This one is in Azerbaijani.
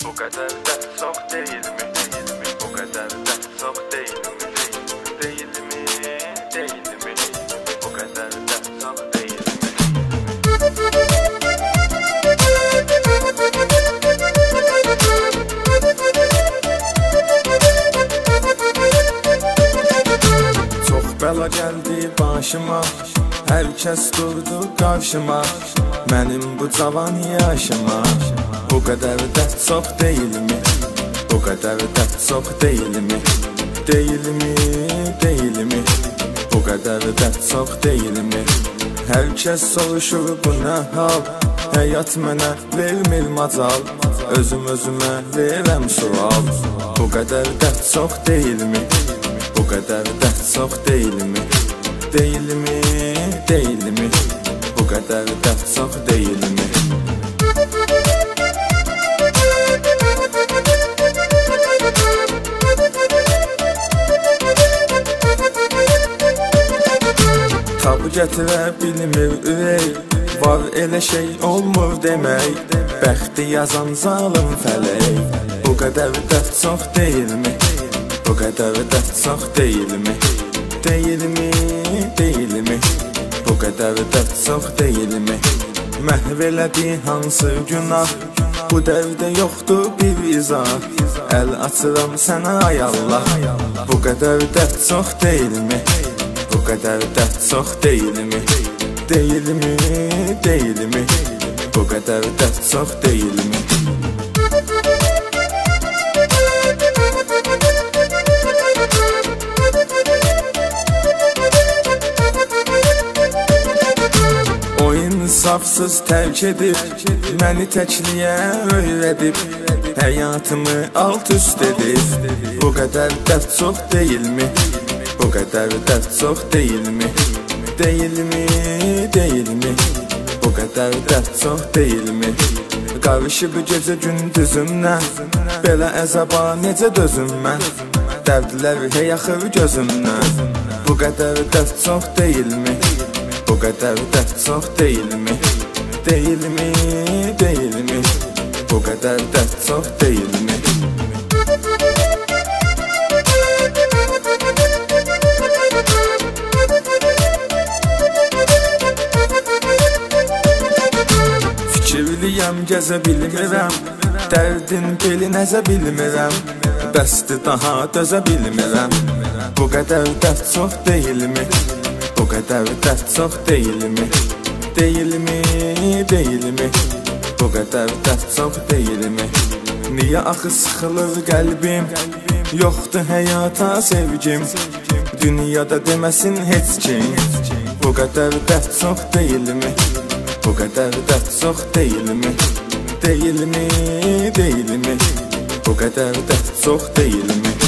Bu kadar da çok değil mi? Bu kadar da çok değil mi? Değil mi? Değil mi? Bu kadar da çok değil mi? Çok bela geldi başıma, herkes durdu karşıma. Benim bu cavan yaşıma bu kadar da çok değil mi? Bu kadar da çok değil mi? Değil mi? Değil mi? Bu kadar da çok değil mi? Herkes soruşur bu ne hal? Hayat mənə vermir macal, özüm özümə verəm sual. Bu kadar da çok değil mi? Bu kadar da çok değil mi? Değil mi? Değil mi? Bu kadar da çok değil mi? Tabu gətirə bilmir ürək, var elə şey olmur demək. Bəxti yazan zalım fələk, bu qədər də çox değil mi? Bu kadar da çok değil mi? Değil mi? Değil mi? Bu kadar da çok değil mi? Məhv elədi hansı günah? Bu dəvdə yoxdur bir izah. Əl açıram sənə ay Allah. Bu kadar da çox değil mi? Bu kadar da çok değil mi? Değil mi? Değil mi? Bu kadar da çok değil mi? İnsafsız terk edip məni təkliyə öyrədib, həyatımı alt üst edib. Bu qədər də çox değil mi? Bu qədər də çox değil mi? Değil mi? Değil mi? Bu qədər də çox değil mi? Qarışıb gecə gündüzümdən, belə əzaba necə dözüm mən? Dərdlər hey axır gözümdən. Bu qədər də çox değil mi? Bu kadar da çok değil mi? Değil mi? Değil mi? Bu kadar da çok değil mi? Fikirliyəm, gəzə bilmirəm, dərdin beli nəzə bilmirəm. Bəsdir daha dözə bilmirəm. Bu kadar da çox değil mi? Bu kadar da çok değil mi? Değil mi? Değil mi? Bu kadar da çok değil mi? Niye axı sıxılır qəlbim? Yoxdur həyata sevgim, dünyada deməsin heç kim. Bu kadar da çok değil mi? Bu kadar da çok değil mi? Değil mi? Değil mi? Bu kadar da çok değil mi?